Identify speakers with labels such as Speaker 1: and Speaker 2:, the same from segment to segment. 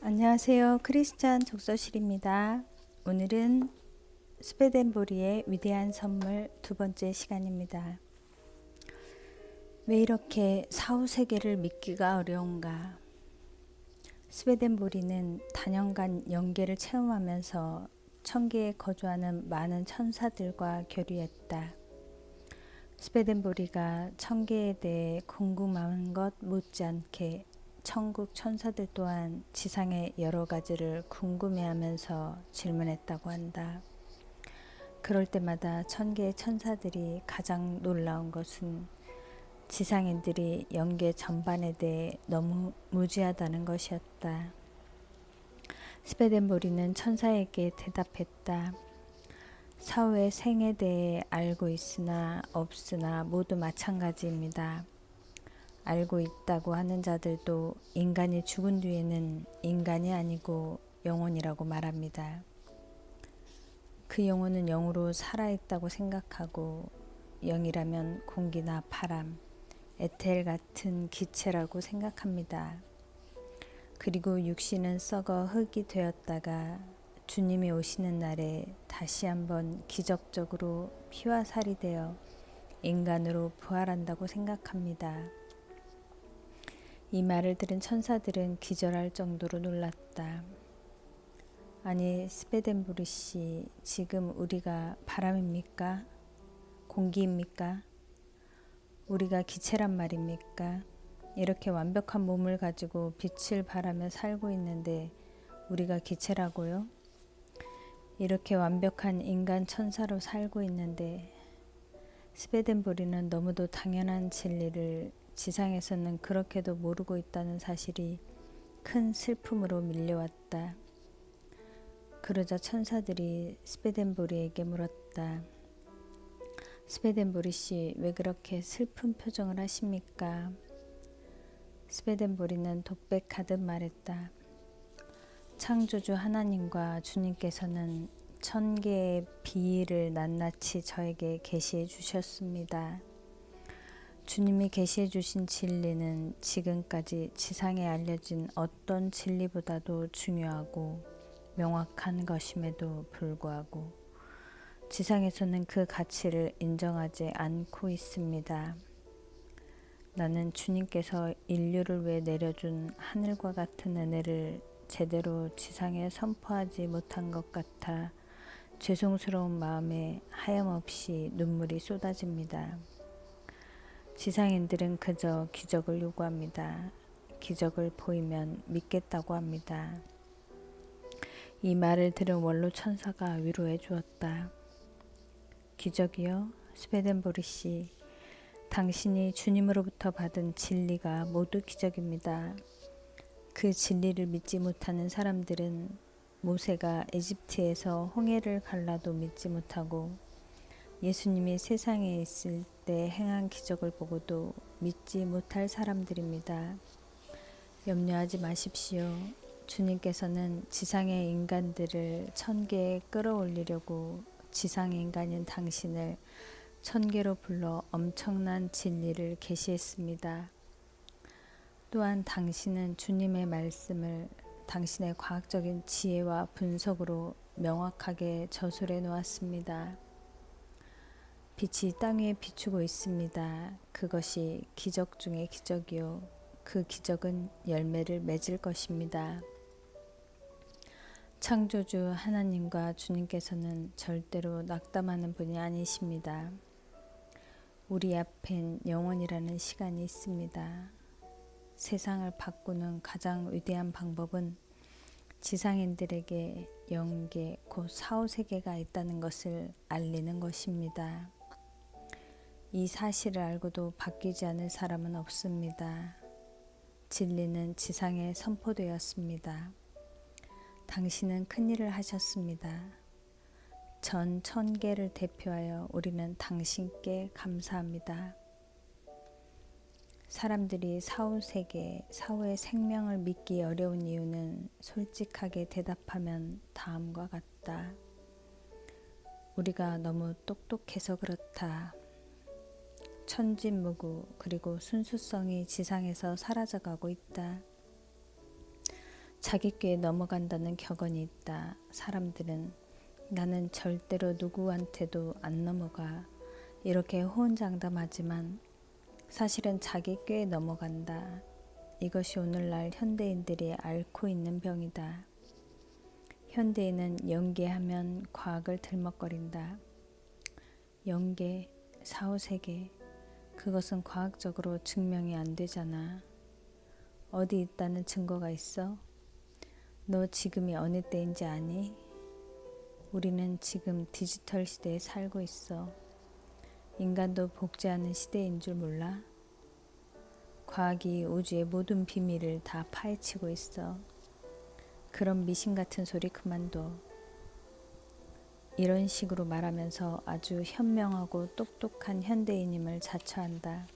Speaker 1: 안녕하세요. 크리스찬 독서실입니다. 오늘은 스웨덴보리의 위대한 선물 두 번째 시간입니다. 왜 이렇게 사후세계를 믿기가 어려운가? 스웨덴보리는 단연간 영계를 체험하면서 천계에 거주하는 많은 천사들과 교류했다. 스웨덴보리가 천계에 대해 궁금한 것 못지않게 천국 천사들 또한 지상의 여러 가지를 궁금해하면서 질문했다고 한다. 그럴 때마다 천계의 천사들이 가장 놀라운 것은 지상인들이 영계 전반에 대해 너무 무지하다는 것이었다. 스웨덴보리는 천사에게 대답했다. 사후의 생에 대해 알고 있으나 없으나 모두 마찬가지입니다. 알고 있다고 하는 자들도 인간이 죽은 뒤에는 인간이 아니고 영혼이라고 말합니다. 그 영혼은 영으로 살아있다고 생각하고 영이라면 공기나 바람, 에텔 같은 기체라고 생각합니다. 그리고 육신은 썩어 흙이 되었다가 주님이 오시는 날에 다시 한번 기적적으로 피와 살이 되어 인간으로 부활한다고 생각합니다. 이 말을 들은 천사들은 기절할 정도로 놀랐다. 아니, 스웨덴보리 씨, 지금 우리가 바람입니까? 공기입니까? 우리가 기체란 말입니까? 이렇게 완벽한 몸을 가지고 빛을 발하며 살고 있는데 우리가 기체라고요? 이렇게 완벽한 인간 천사로 살고 있는데 스웨덴보리는 너무도 당연한 진리를 지상에서는 그렇게도 모르고 있다는 사실이 큰 슬픔으로 밀려왔다. 그러자 천사들이 스웨덴보리에게 물었다. 스웨덴보리 씨, 왜 그렇게 슬픈 표정을 하십니까? 스웨덴보리는 독백하듯 말했다. 창조주 하나님과 주님께서는 천계의 비밀을 낱낱이 저에게 계시해 주셨습니다. 주님이 계시해 주신 진리는 지금까지 지상에 알려진 어떤 진리보다도 중요하고 명확한 것임에도 불구하고 지상에서는 그 가치를 인정하지 않고 있습니다. 나는 주님께서 인류를 위해 내려준 하늘과 같은 은혜를 제대로 지상에 선포하지 못한 것 같아 죄송스러운 마음에 하염없이 눈물이 쏟아집니다. 지상인들은 그저 기적을 요구합니다. 기적을 보이면 믿겠다고 합니다. 이 말을 들은 원로 천사가 위로해 주었다. 기적이요? 스웨덴보리 씨, 당신이 주님으로부터 받은 진리가 모두 기적입니다. 그 진리를 믿지 못하는 사람들은 모세가 에집트에서 홍해를 갈라도 믿지 못하고 예수님이 세상에 있을 때 행한 기적을 보고도 믿지 못할 사람들입니다. 염려하지 마십시오. 주님께서는 지상의 인간들을 천계에 끌어올리려고 지상의 인간인 당신을 천계로 불러 엄청난 진리를 계시했습니다. 또한 당신은 주님의 말씀을 당신의 과학적인 지혜와 분석으로 명확하게 저술해 놓았습니다. 빛이 땅 위에 비추고 있습니다. 그것이 기적 중의 기적이요. 그 기적은 열매를 맺을 것입니다. 창조주 하나님과 주님께서는 절대로 낙담하는 분이 아니십니다. 우리 앞엔 영원이라는 시간이 있습니다. 세상을 바꾸는 가장 위대한 방법은 지상인들에게 영계 곧 사후세계가 있다는 것을 알리는 것입니다. 이 사실을 알고도 바뀌지 않을 사람은 없습니다. 진리는 지상에 선포되었습니다. 당신은 큰일을 하셨습니다. 전 천계를 대표하여 우리는 당신께 감사합니다. 사람들이 사후세계, 사후의 생명을 믿기 어려운 이유는 솔직하게 대답하면 다음과 같다. 우리가 너무 똑똑해서 그렇다. 천진무구 그리고 순수성이 지상에서 사라져가고 있다. 자기 꾀에 넘어간다는 격언이 있다. 사람들은 나는 절대로 누구한테도 안 넘어가 이렇게 호언장담하지만 사실은 자기 꾀에 넘어간다. 이것이 오늘날 현대인들이 앓고 있는 병이다. 현대인은 연계하면 과학을 들먹거린다. 연계, 사후세계, 그것은 과학적으로 증명이 안 되잖아. 어디 있다는 증거가 있어? 너 지금이 어느 때인지 아니? 우리는 지금 디지털 시대에 살고 있어. 인간도 복제하는 시대인 줄 몰라? 과학이 우주의 모든 비밀을 다 파헤치고 있어. 그런 미신 같은 소리 그만둬. 이런 식으로 말하면서 아주 현명하고 똑똑한 현대인임을 자처한다.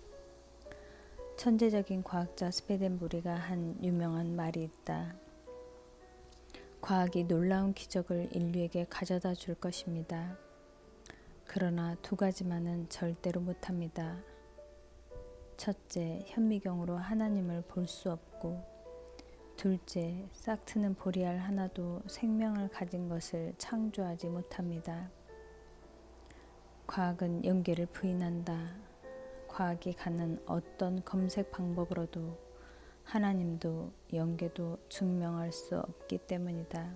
Speaker 1: 천재적인 과학자 스웨덴보리가 한 유명한 말이 있다. 과학이 놀라운 기적을 인류에게 가져다 줄 것입니다. 그러나 두 가지만은 절대로 못합니다. 첫째, 현미경으로 하나님을 볼 수 없고, 둘째, 싹트는 보리알 하나도 생명을 가진 것을 창조하지 못합니다. 과학은 연계를 부인한다. 과학이 가는 어떤 검색 방법으로도 하나님도 연계도 증명할 수 없기 때문이다.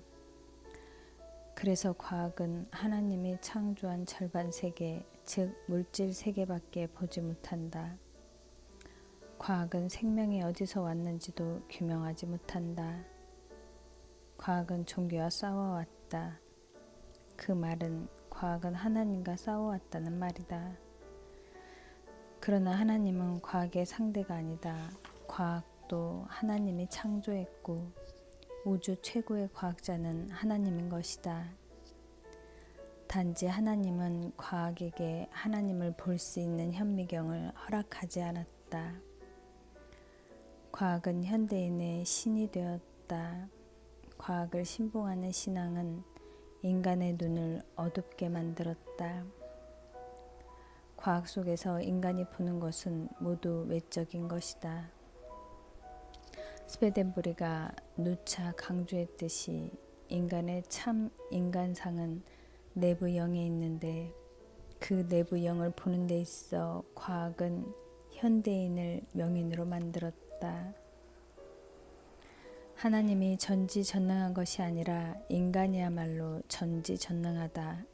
Speaker 1: 그래서 과학은 하나님이 창조한 절반 세계, 즉 물질 세계밖에 보지 못한다. 과학은 생명이 어디서 왔는지도 규명하지 못한다. 과학은 종교와 싸워왔다. 그 말은 과학은 하나님과 싸워왔다는 말이다. 그러나 하나님은 과학의 상대가 아니다. 과학도 하나님이 창조했고 우주 최고의 과학자는 하나님인 것이다. 단지 하나님은 과학에게 하나님을 볼 수 있는 현미경을 허락하지 않았다. 과학은 현대인의 신이 되었다. 과학을 신봉하는 신앙은 인간의 눈을 어둡게 만들었다. 과학 속에서 인간이 보는 것은 모두 외적인 것이다. 스웨덴보리가 누차 강조했듯이 인간의 참 인간상은 내부 영에 있는데 그 내부 영을 보는 데 있어 과학은 현대인을 명인으로 만들었다. 하나님이 전지전능한 것이 아니라 인간이야말로 전지전능하다.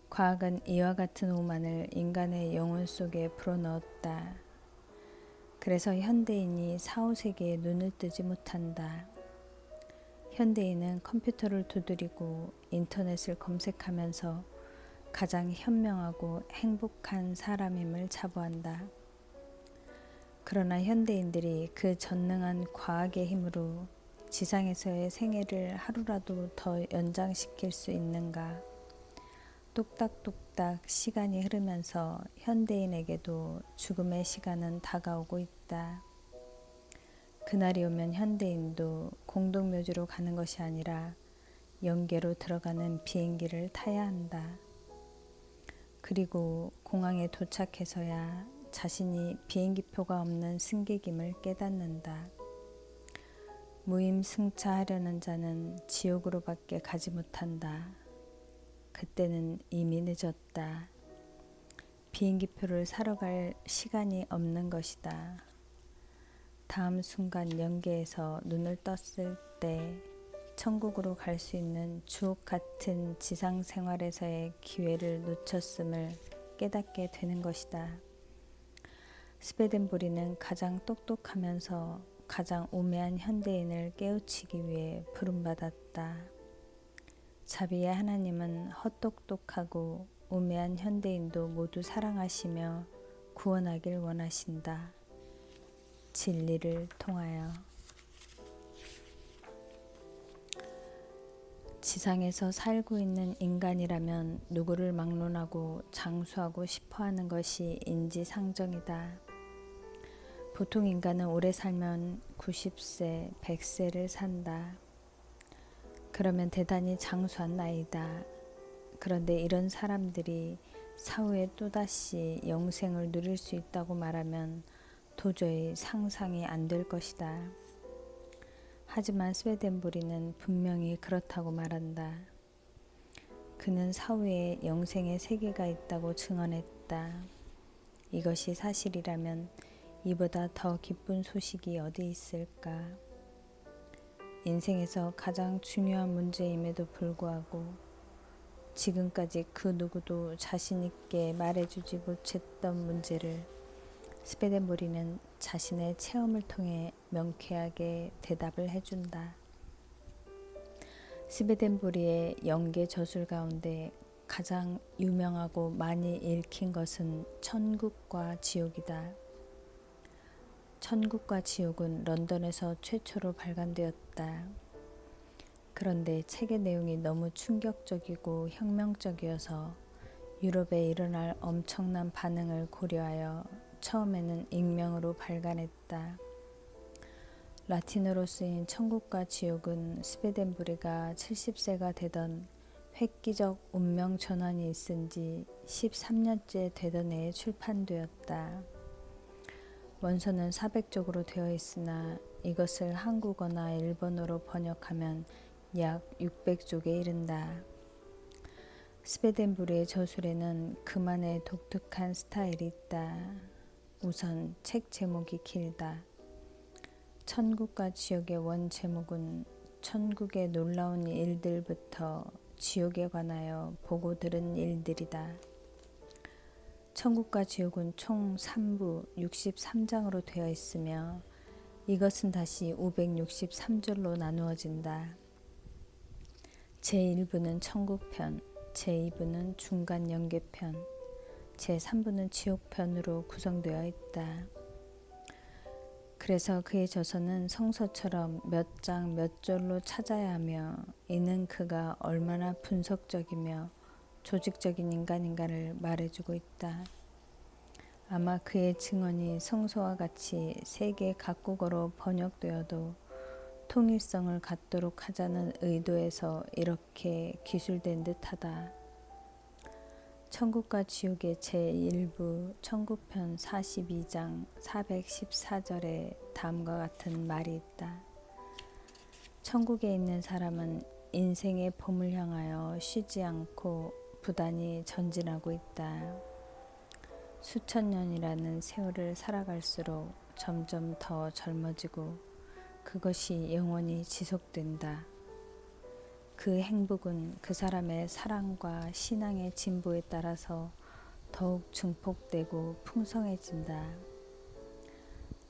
Speaker 1: 과학은 이와 같은 오만을 인간의 영혼 속에 불어넣었다. 그래서 현대인이 사후세계에 눈을 뜨지 못한다. 현대인은 컴퓨터를 두드리고 인터넷을 검색하면서 가장 현명하고 행복한 사람임을 자부한다. 그러나 현대인들이 그 전능한 과학의 힘으로 지상에서의 생애를 하루라도 더 연장시킬 수 있는가? 똑딱똑딱 시간이 흐르면서 현대인에게도 죽음의 시간은 다가오고 있다. 그날이 오면 현대인도 공동묘지로 가는 것이 아니라 연계로 들어가는 비행기를 타야 한다. 그리고 공항에 도착해서야 자신이 비행기표가 없는 승객임을 깨닫는다. 무임승차하려는 자는 지옥으로밖에 가지 못한다. 그때는 이미 늦었다. 비행기표를 사러 갈 시간이 없는 것이다. 다음 순간 연계에서 눈을 떴을 때 천국으로 갈 수 있는 주옥 같은 지상 생활에서의 기회를 놓쳤음을 깨닫게 되는 것이다. 스웨덴보리는 가장 똑똑하면서 가장 우매한 현대인을 깨우치기 위해 부름받았다. 자비의 하나님은 헛똑똑하고 우매한 현대인도 모두 사랑하시며 구원하길 원하신다. 진리를 통하여. 지상에서 살고 있는 인간이라면 누구를 막론하고 장수하고 싶어하는 것이 인지상정이다. 보통 인간은 오래 살면 90세, 100세를 산다. 그러면 대단히 장수한 나이다. 그런데 이런 사람들이 사후에 또다시 영생을 누릴 수 있다고 말하면 도저히 상상이 안 될 것이다. 하지만 스웨덴부리는 분명히 그렇다고 말한다. 그는 사후에 영생의 세계가 있다고 증언했다. 이것이 사실이라면 이보다 더 기쁜 소식이 어디 있을까? 인생에서 가장 중요한 문제임에도 불구하고 지금까지 그 누구도 자신 있게 말해주지 못했던 문제를 스웨덴부리는 자신의 체험을 통해 명쾌하게 대답을 해준다. 스웨덴부리의 영계 저술 가운데 가장 유명하고 많이 읽힌 것은 천국과 지옥이다. 천국과 지옥은 런던에서 최초로 발간되었다. 그런데 책의 내용이 너무 충격적이고 혁명적이어서 유럽에 일어날 엄청난 반응을 고려하여 처음에는 익명으로 발간했다. 라틴어로 쓰인 천국과 지옥은 스웨덴부리가 70세가 되던 획기적 운명 전환이 있은 지 13년째 되던 해에 출판되었다. 원서는 400쪽으로 되어 있으나 이것을 한국어나 일본어로 번역하면 약 600쪽에 이른다. 스웨덴부리의 저술에는 그만의 독특한 스타일이 있다. 우선 책 제목이 길다. 천국과 지옥의 원 제목은 천국의 놀라운 일들부터 지옥에 관하여 보고 들은 일들이다. 천국과 지옥은 총 3부 63장으로 되어 있으며 이것은 다시 563절로 나누어진다. 제1부는 천국편, 제2부는 중간 연계편, 제3부는 지옥편으로 구성되어 있다. 그래서 그의 저서는 성서처럼 몇 장 몇 절로 찾아야 하며 이는 그가 얼마나 분석적이며 조직적인 인간인가를 말해주고 있다. 아마 그의 증언이 성서와 같이 세계 각국어로 번역되어도 통일성을 갖도록 하자는 의도에서 이렇게 기술된 듯하다. 천국과 지옥의 제1부 천국편 42장 414절에 다음과 같은 말이 있다. 천국에 있는 사람은 인생의 봄을 향하여 쉬지 않고 부단히 전진하고 있다. 수천 년이라는 세월을 살아갈수록 점점 더 젊어지고 그것이 영원히 지속된다. 그 행복은 그 사람의 사랑과 신앙의 진보에 따라서 더욱 증폭되고 풍성해진다.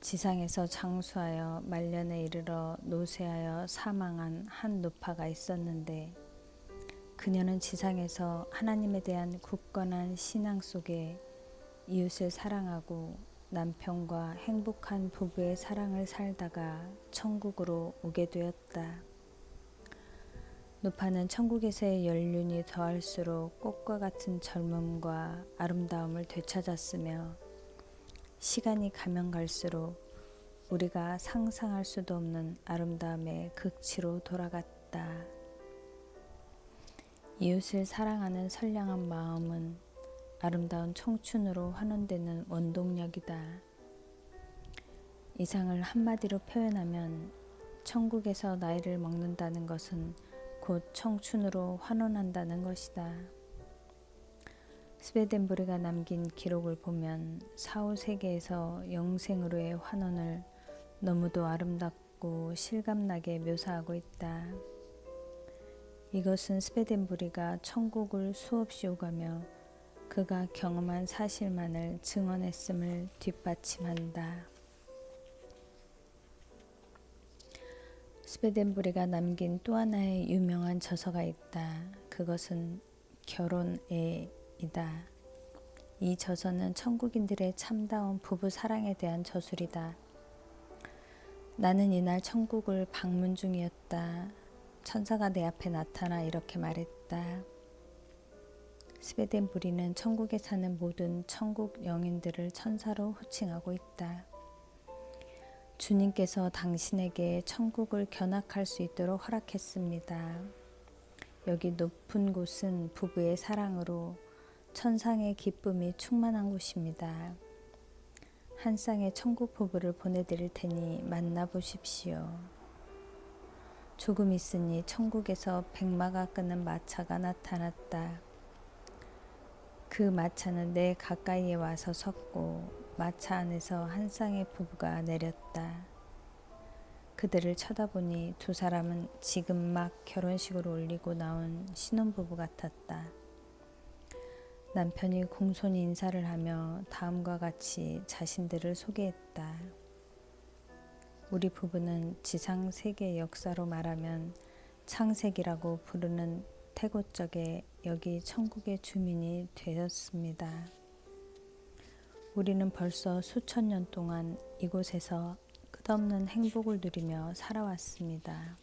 Speaker 1: 지상에서 장수하여 말년에 이르러 노쇠하여 사망한 한 노파가 있었는데 그녀는 지상에서 하나님에 대한 굳건한 신앙 속에 이웃을 사랑하고 남편과 행복한 부부의 사랑을 살다가 천국으로 오게 되었다. 노파는 천국에서의 연륜이 더할수록 꽃과 같은 젊음과 아름다움을 되찾았으며 시간이 가면 갈수록 우리가 상상할 수도 없는 아름다움의 극치로 돌아갔다. 이웃을 사랑하는 선량한 마음은 아름다운 청춘으로 환원되는 원동력이다. 이상을 한마디로 표현하면 천국에서 나이를 먹는다는 것은 곧 청춘으로 환원한다는 것이다. 스웨덴부리가 남긴 기록을 보면 사후 세계에서 영생으로의 환원을 너무도 아름답고 실감나게 묘사하고 있다. 이것은 스웨덴부리가 천국을 수없이 오가며 그가 경험한 사실만을 증언했음을 뒷받침한다. 스웨덴부리가 남긴 또 하나의 유명한 저서가 있다. 그것은 결혼애이다. 이 저서는 천국인들의 참다운 부부 사랑에 대한 저술이다. 나는 이날 천국을 방문 중이었다. 천사가 내 앞에 나타나 이렇게 말했다. 스웨덴부리는 천국에 사는 모든 천국 영인들을 천사로 호칭하고 있다. 주님께서 당신에게 천국을 견학할 수 있도록 허락했습니다. 여기 높은 곳은 부부의 사랑으로 천상의 기쁨이 충만한 곳입니다. 한 쌍의 천국 부부를 보내드릴 테니 만나보십시오. 조금 있으니 천국에서 백마가 끄는 마차가 나타났다. 그 마차는 내 가까이에 와서 섰고 마차 안에서 한 쌍의 부부가 내렸다. 그들을 쳐다보니 두 사람은 지금 막 결혼식을 올리고 나온 신혼부부 같았다. 남편이 공손히 인사를 하며 다음과 같이 자신들을 소개했다. 우리 부부는 지상 세계의 역사로 말하면 창세기라고 부르는 태고적에 여기 천국의 주민이 되었습니다. 우리는 벌써 수천 년 동안 이곳에서 끝없는 행복을 누리며 살아왔습니다.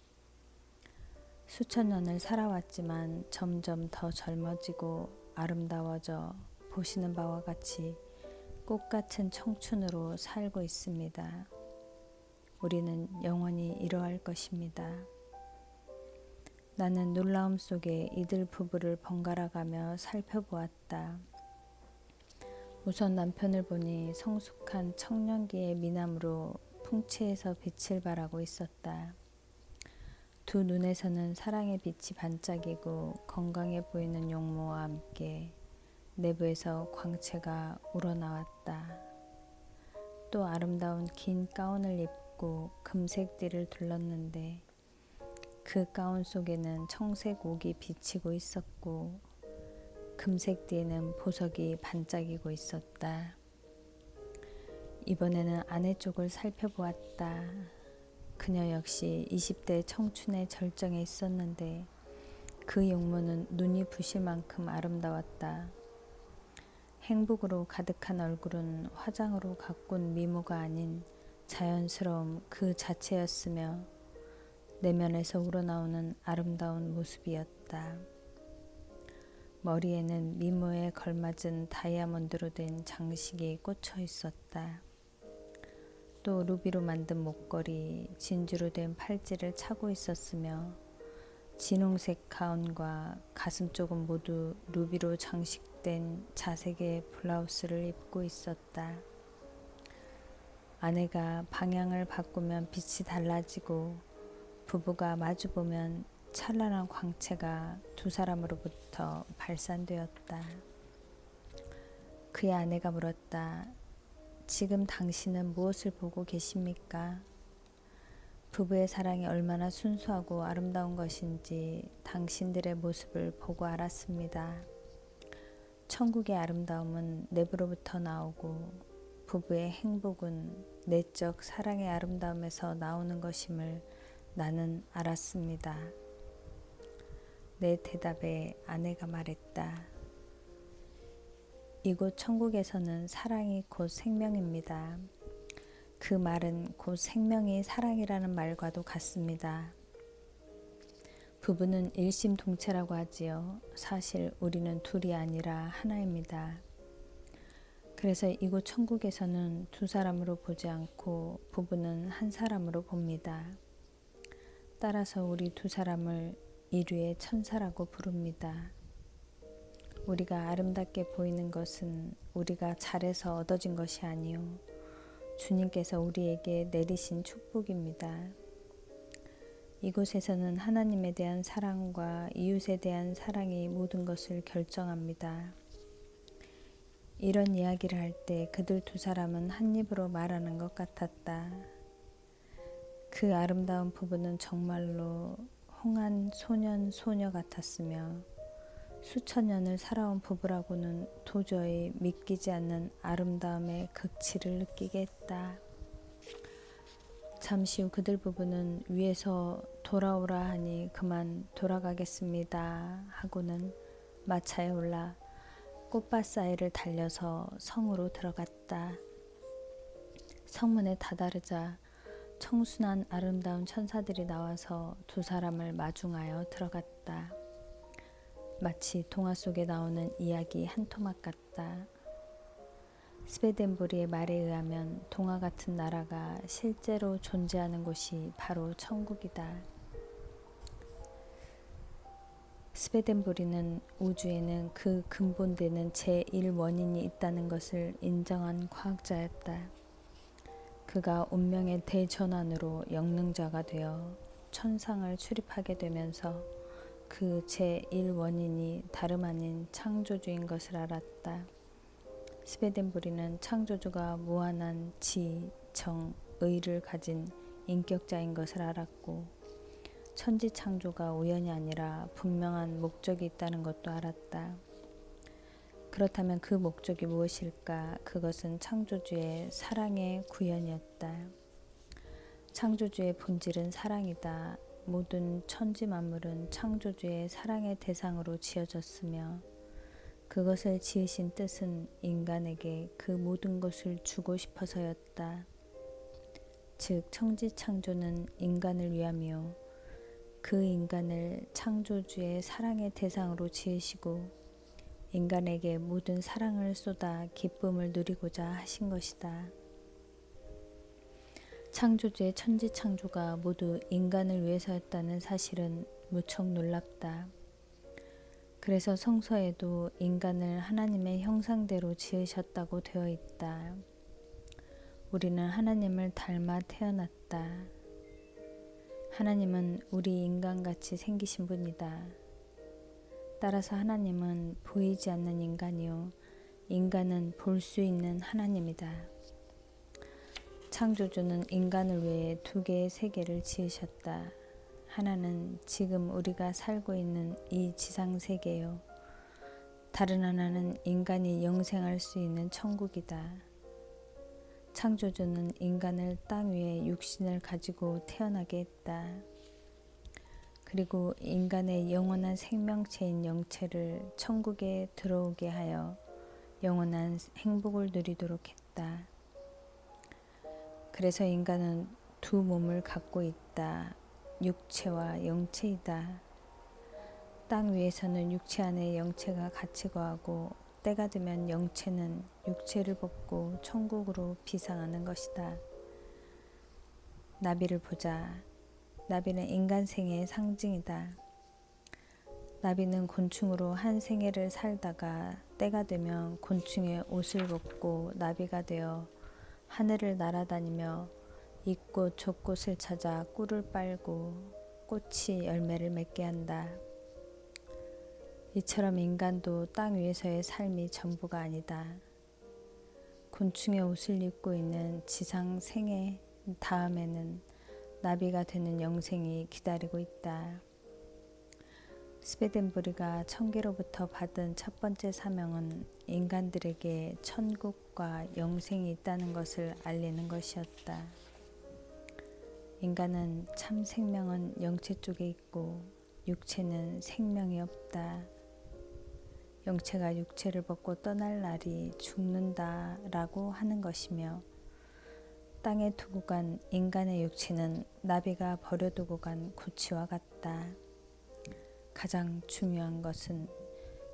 Speaker 1: 수천 년을 살아왔지만 점점 더 젊어지고 아름다워져 보시는 바와 같이 꽃같은 청춘으로 살고 있습니다. 우리는 영원히 이러할 것입니다. 나는 놀라움 속에 이들 부부를 번갈아가며 살펴보았다. 우선 남편을 보니 성숙한 청년기의 미남으로 풍채에서 빛을 발하고 있었다. 두 눈에서는 사랑의 빛이 반짝이고 건강해 보이는 용모와 함께 내부에서 광채가 우러나왔다. 또 아름다운 긴 가운을 입고 금색 띠를 둘렀는데 그 가운 속에는 청색 옥이 비치고 있었고 금색 띠에는 보석이 반짝이고 있었다. 이번에는 아내 쪽을 살펴보았다. 그녀 역시 20대 청춘의 절정에 있었는데 그 용모는 눈이 부실 만큼 아름다웠다. 행복으로 가득한 얼굴은 화장으로 가꾼 미모가 아닌 자연스러움 그 자체였으며 내면에서 우러나오는 아름다운 모습이었다. 머리에는 미모에 걸맞은 다이아몬드로 된 장식이 꽂혀 있었다. 또 루비로 만든 목걸이, 진주로 된 팔찌를 차고 있었으며 진홍색 가운과 가슴 쪽은 모두 루비로 장식된 자색의 블라우스를 입고 있었다. 아내가 방향을 바꾸면 빛이 달라지고 부부가 마주보면 찬란한 광채가 두 사람으로부터 발산되었다. 그의 아내가 물었다. 지금 당신은 무엇을 보고 계십니까? 부부의 사랑이 얼마나 순수하고 아름다운 것인지 당신들의 모습을 보고 알았습니다. 천국의 아름다움은 내부로부터 나오고 부부의 행복은 내적 사랑의 아름다움에서 나오는 것임을 나는 알았습니다. 내 대답에 아내가 말했다. 이곳 천국에서는 사랑이 곧 생명입니다. 그 말은 곧 생명이 사랑이라는 말과도 같습니다. 부부는 일심동체라고 하지요. 사실 우리는 둘이 아니라 하나입니다. 그래서 이곳 천국에서는 두 사람으로 보지 않고 부부는 한 사람으로 봅니다. 따라서 우리 두 사람을 인류의 천사라고 부릅니다. 우리가 아름답게 보이는 것은 우리가 잘해서 얻어진 것이 아니요 주님께서 우리에게 내리신 축복입니다. 이곳에서는 하나님에 대한 사랑과 이웃에 대한 사랑이 모든 것을 결정합니다. 이런 이야기를 할 때 그들 두 사람은 한 입으로 말하는 것 같았다. 그 아름다운 부부는 정말로 홍한 소년 소녀 같았으며 수천 년을 살아온 부부라고는 도저히 믿기지 않는 아름다움의 극치를 느끼게 했다. 잠시 후 그들 부부는 위에서 돌아오라 하니 그만 돌아가겠습니다 하고는 마차에 올라 꽃밭 사이를 달려서 성으로 들어갔다. 성문에 다다르자 청순한 아름다운 천사들이 나와서 두 사람을 마중하여 들어갔다. 마치 동화 속에 나오는 이야기 한 토막 같다. 스웨덴보리의 말에 의하면 동화 같은 나라가 실제로 존재하는 곳이 바로 천국이다. 스웨덴보리는 우주에는 그 근본되는 제1원인이 있다는 것을 인정한 과학자였다. 그가 운명의 대전환으로 영능자가 되어 천상을 출입하게 되면서 그 제1원인이 다름 아닌 창조주인 것을 알았다. 스웨덴부리는 창조주가 무한한 지, 정, 의를 가진 인격자인 것을 알았고 천지창조가 우연이 아니라 분명한 목적이 있다는 것도 알았다. 그렇다면 그 목적이 무엇일까? 그것은 창조주의 사랑의 구현이었다. 창조주의 본질은 사랑이다. 모든 천지 만물은 창조주의 사랑의 대상으로 지어졌으며 그것을 지으신 뜻은 인간에게 그 모든 것을 주고 싶어서였다. 즉 천지창조는 인간을 위함이요 그 인간을 창조주의 사랑의 대상으로 지으시고 인간에게 모든 사랑을 쏟아 기쁨을 누리고자 하신 것이다. 창조주의 천지창조가 모두 인간을 위해서였다는 사실은 무척 놀랍다. 그래서 성서에도 인간을 하나님의 형상대로 지으셨다고 되어 있다. 우리는 하나님을 닮아 태어났다. 하나님은 우리 인간같이 생기신 분이다. 따라서 하나님은 보이지 않는 인간이요 인간은 볼 수 있는 하나님이다. 창조주는 인간을 위해 두 개의 세계를 지으셨다. 하나는 지금 우리가 살고 있는 이 지상 세계요. 다른 하나는 인간이 영생할 수 있는 천국이다. 창조주는 인간을 땅 위에 육신을 가지고 태어나게 했다. 그리고 인간의 영원한 생명체인 영체를 천국에 들어오게 하여 영원한 행복을 누리도록 했다. 그래서 인간은 두 몸을 갖고 있다. 육체와 영체이다. 땅 위에서는 육체 안에 영체가 같이 거하고 때가 되면 영체는 육체를 벗고 천국으로 비상하는 것이다. 나비를 보자. 나비는 인간 생애의 상징이다. 나비는 곤충으로 한 생애를 살다가 때가 되면 곤충의 옷을 벗고 나비가 되어 하늘을 날아다니며 이꽃 저꽃을 찾아 꿀을 빨고 꽃이 열매를 맺게 한다. 이처럼 인간도 땅 위에서의 삶이 전부가 아니다. 곤충의 옷을 입고 있는 지상 생애 다음에는 나비가 되는 영생이 기다리고 있다. 스웨덴부리가 천계로부터 받은 첫 번째 사명은 인간들에게 천국과 영생이 있다는 것을 알리는 것이었다. 인간은 참 생명은 영체 쪽에 있고 육체는 생명이 없다. 영체가 육체를 벗고 떠날 날이 죽는다라고 하는 것이며 땅에 두고 간 인간의 육체는 나비가 버려두고 간 구치와 같다. 가장 중요한 것은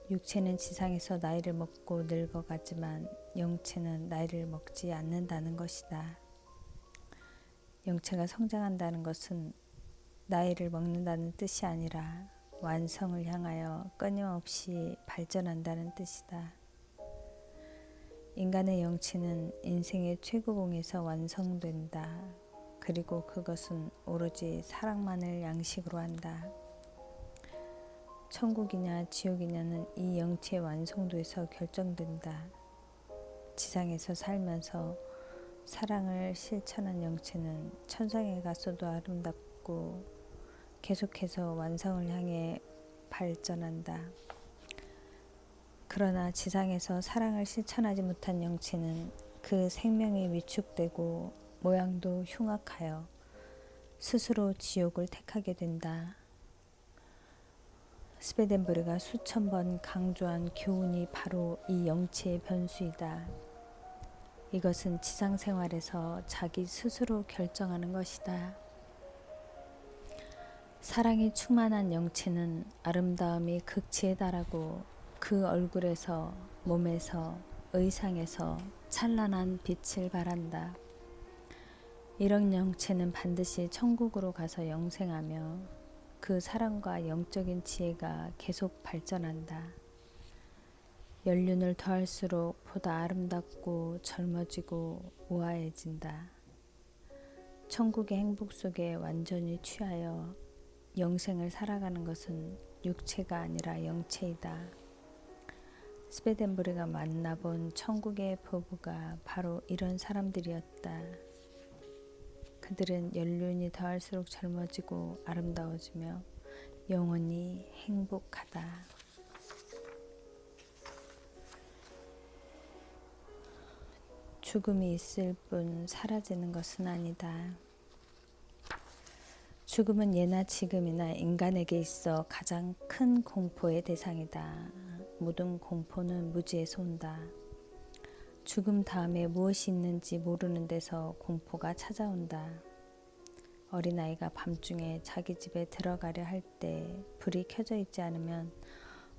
Speaker 1: 육체는 지상에서 나이를 먹고 늙어가지만 영체는 나이를 먹지 않는다는 것이다. 영체가 성장한다는 것은 나이를 먹는다는 뜻이 아니라 완성을 향하여 끊임없이 발전한다는 뜻이다. 인간의 영체는 인생의 최고봉에서 완성된다. 그리고 그것은 오로지 사랑만을 양식으로 한다. 천국이냐 지옥이냐는 이 영체의 완성도에서 결정된다. 지상에서 살면서 사랑을 실천한 영체는 천상에 갔어도 아름답고 계속해서 완성을 향해 발전한다. 그러나 지상에서 사랑을 실천하지 못한 영체는 그 생명이 위축되고 모양도 흉악하여 스스로 지옥을 택하게 된다. 스웨덴부리가 수천 번 강조한 교훈이 바로 이 영체의 변수이다. 이것은 지상 생활에서 자기 스스로 결정하는 것이다. 사랑이 충만한 영체는 아름다움이 극치에 달하고 그 얼굴에서, 몸에서, 의상에서 찬란한 빛을 발한다. 이런 영체는 반드시 천국으로 가서 영생하며 그 사랑과 영적인 지혜가 계속 발전한다. 연륜을 더할수록 보다 아름답고 젊어지고 우아해진다. 천국의 행복 속에 완전히 취하여 영생을 살아가는 것은 육체가 아니라 영체이다. 스웨덴부르가 만나본 천국의 부부가 바로 이런 사람들이었다. 그들은 연륜이 더할수록 젊어지고 아름다워지며 영원히 행복하다. 죽음이 있을 뿐 사라지는 것은 아니다. 죽음은 예나 지금이나 인간에게 있어 가장 큰 공포의 대상이다. 모든 공포는 무지에서 온다. 죽음 다음에 무엇이 있는지 모르는 데서 공포가 찾아온다. 어린아이가 밤중에 자기 집에 들어가려 할 때 불이 켜져 있지 않으면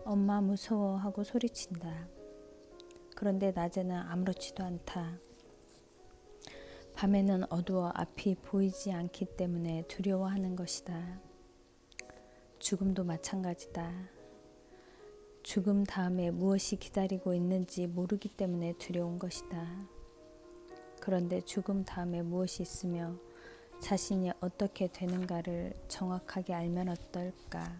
Speaker 1: 엄마 무서워 하고 소리친다. 그런데 낮에는 아무렇지도 않다. 밤에는 어두워 앞이 보이지 않기 때문에 두려워하는 것이다. 죽음도 마찬가지다. 죽음 다음에 무엇이 기다리고 있는지 모르기 때문에 두려운 것이다. 그런데 죽음 다음에 무엇이 있으며 자신이 어떻게 되는가를 정확하게 알면 어떨까?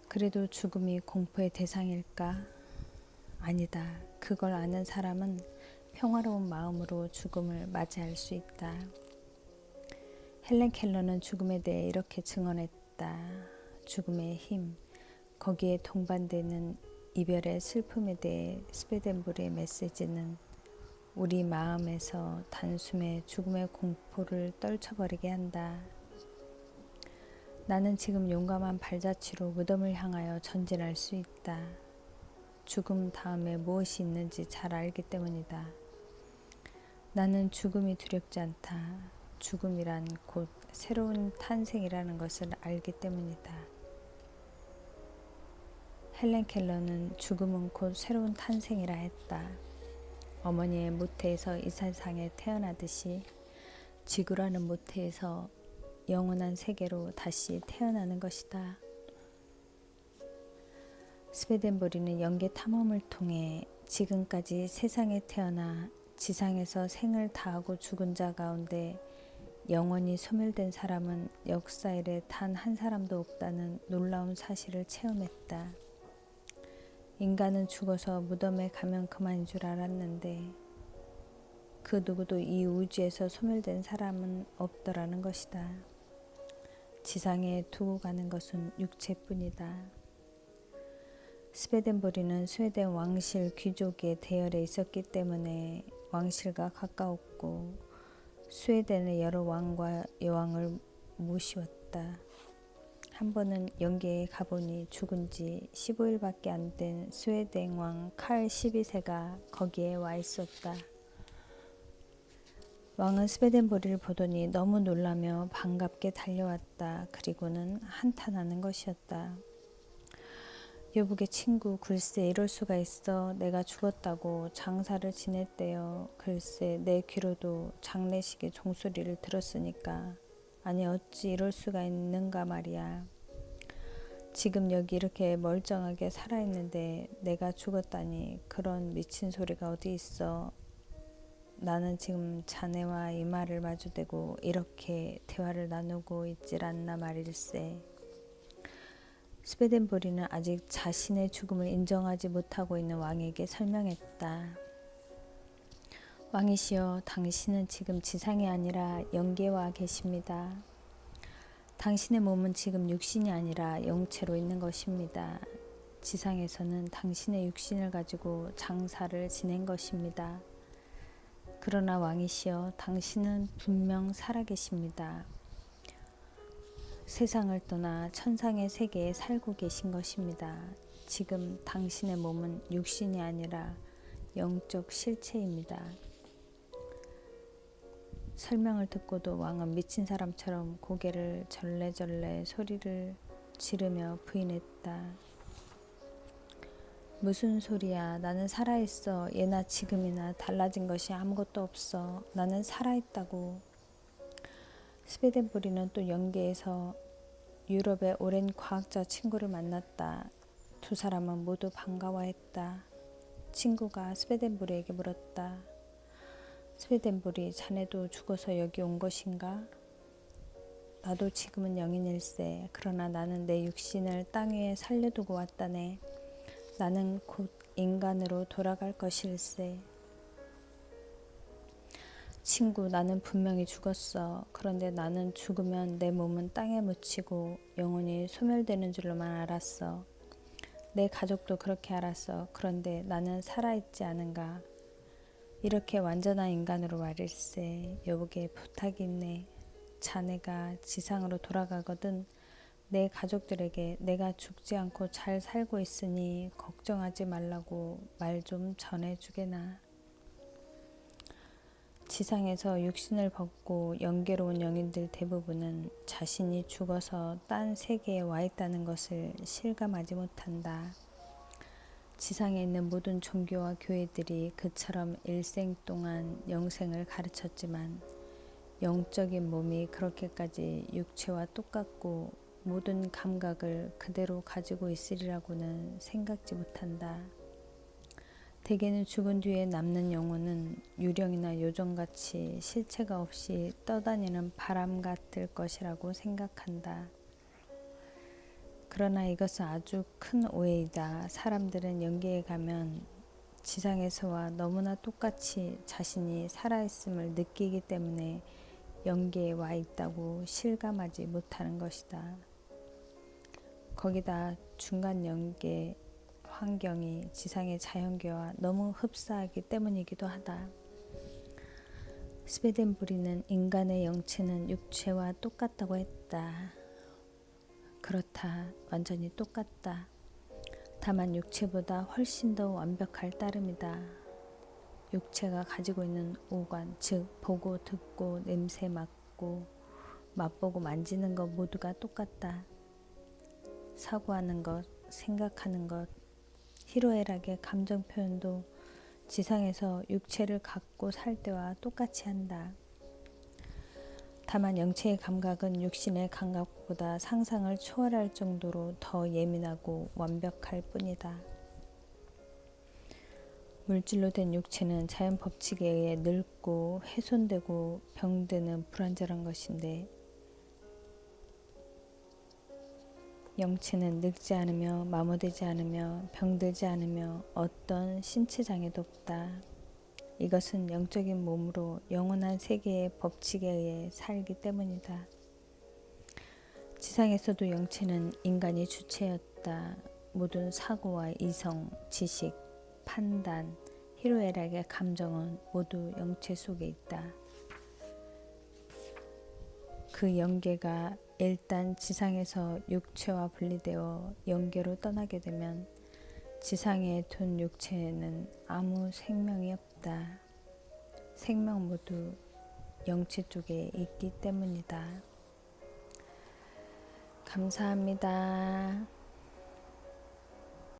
Speaker 1: 그래도 죽음이 공포의 대상일까? 아니다. 그걸 아는 사람은 평화로운 마음으로 죽음을 맞이할 수 있다. 헬렌 켈러는 죽음에 대해 이렇게 증언했다. 죽음의 힘, 거기에 동반되는 이별의 슬픔에 대해 스웨덴부르의 메시지는 우리 마음에서 단숨에 죽음의 공포를 떨쳐버리게 한다. 나는 지금 용감한 발자취로 무덤을 향하여 전진할 수 있다. 죽음 다음에 무엇이 있는지 잘 알기 때문이다. 나는 죽음이 두렵지 않다. 죽음이란 곧 새로운 탄생이라는 것을 알기 때문이다. 헬렌 켈러는 죽음은 곧 새로운 탄생이라 했다. 어머니의 모태에서 이 세상에 태어나듯이 지구라는 모태에서 영원한 세계로 다시 태어나는 것이다. 스웨덴부르는 영계 탐험을 통해 지금까지 세상에 태어나 지상에서 생을 다하고 죽은 자 가운데 영원히 소멸된 사람은 역사 이래 단 한 사람도 없다는 놀라운 사실을 체험했다. 인간은 죽어서 무덤에 가면 그만인 줄 알았는데 그 누구도 이 우주에서 소멸된 사람은 없더라는 것이다. 지상에 두고 가는 것은 육체뿐이다. 스웨덴부르는 스웨덴 왕실 귀족의 대열에 있었기 때문에 왕실과 가까웠고 스웨덴의 여러 왕과 여왕을 모시웠다. 한 번은 영계에 가보니 죽은 지 15일밖에 안 된 스웨덴 왕 칼 12세가 거기에 와 있었다. 왕은 스웨덴부르를 보더니 너무 놀라며 반갑게 달려왔다. 그리고는 한탄하는 것이었다. 여보게 친구, 글쎄 이럴 수가 있어. 내가 죽었다고 장사를 지냈대요. 글쎄 내 귀로도 장례식의 종소리를 들었으니까. 아니 어찌 이럴 수가 있는가 말이야. 지금 여기 이렇게 멀쩡하게 살아있는데 내가 죽었다니 그런 미친 소리가 어디 있어. 나는 지금 자네와 이마를 마주대고 이렇게 대화를 나누고 있질 않나 말일세. 스웨덴부르는 아직 자신의 죽음을 인정하지 못하고 있는 왕에게 설명했다. 왕이시여, 당신은 지금 지상이 아니라 영계에 와 계십니다. 당신의 몸은 지금 육신이 아니라 영체로 있는 것입니다. 지상에서는 당신의 육신을 가지고 장사를 지낸 것입니다. 그러나 왕이시여, 당신은 분명 살아계십니다. 세상을 떠나 천상의 세계에 살고 계신 것입니다. 지금 당신의 몸은 육신이 아니라 영적 실체입니다. 설명을 듣고도 왕은 미친 사람처럼 고개를 절레절레 소리를 지르며 부인했다. 무슨 소리야. 나는 살아있어. 예나 지금이나 달라진 것이 아무것도 없어. 나는 살아있다고. 스웨덴부르는 또 영계에서 유럽의 오랜 과학자 친구를 만났다. 두 사람은 모두 반가워했다. 친구가 스웨덴부르에게 물었다. 스웨덴불이 자네도 죽어서 여기 온 것인가? 나도 지금은 영인일세. 그러나 나는 내 육신을 땅 위에 살려두고 왔다네. 나는 곧 인간으로 돌아갈 것일세. 친구, 나는 분명히 죽었어. 그런데 나는 죽으면 내 몸은 땅에 묻히고 영혼이 소멸되는 줄로만 알았어. 내 가족도 그렇게 알았어. 그런데 나는 살아있지 않은가? 이렇게 완전한 인간으로 말일세. 여보게 부탁이 있네. 자네가 지상으로 돌아가거든 내 가족들에게 내가 죽지 않고 잘 살고 있으니 걱정하지 말라고 말 좀 전해주게나. 지상에서 육신을 벗고 영계로 온 영인들 대부분은 자신이 죽어서 딴 세계에 와 있다는 것을 실감하지 못한다. 지상에 있는 모든 종교와 교회들이 그처럼 일생 동안 영생을 가르쳤지만 영적인 몸이 그렇게까지 육체와 똑같고 모든 감각을 그대로 가지고 있으리라고는 생각지 못한다. 대개는 죽은 뒤에 남는 영혼은 유령이나 요정같이 실체가 없이 떠다니는 바람 같을 것이라고 생각한다. 그러나 이것은 아주 큰 오해이다. 사람들은 영계에 가면 지상에서와 너무나 똑같이 자신이 살아있음을 느끼기 때문에 영계에 와 있다고 실감하지 못하는 것이다. 거기다 중간 영계 환경이 지상의 자연계와 너무 흡사하기 때문이기도 하다. 스웨덴부리는 인간의 영체는 육체와 똑같다고 했다. 그렇다. 완전히 똑같다. 다만 육체보다 훨씬 더 완벽할 따름이다. 육체가 가지고 있는 오관, 즉 보고 듣고 냄새 맡고 맛보고 만지는 것 모두가 똑같다. 사고하는 것, 생각하는 것, 희로애락의 감정 표현도 지상에서 육체를 갖고 살 때와 똑같이 한다. 다만 영체의 감각은 육신의 감각보다 상상을 초월할 정도로 더 예민하고 완벽할 뿐이다. 물질로 된 육체는 자연 법칙에 의해 늙고 훼손되고 병드는 불완전한 것인데 영체는 늙지 않으며 마모되지 않으며 병들지 않으며 어떤 신체 장애도 없다. 이것은 영적인 몸으로 영원한 세계의 법칙에 의해 살기 때문이다. 지상에서도 영체는 인간이 주체였다. 모든 사고와 이성, 지식, 판단, 희로애락의 감정은 모두 영체 속에 있다. 그 영계가 일단 지상에서 육체와 분리되어 영계로 떠나게 되면 지상에 둔 육체에는 아무 생명이 없다. 생명 모두 영체 쪽에 있기 때문이다. 감사합니다.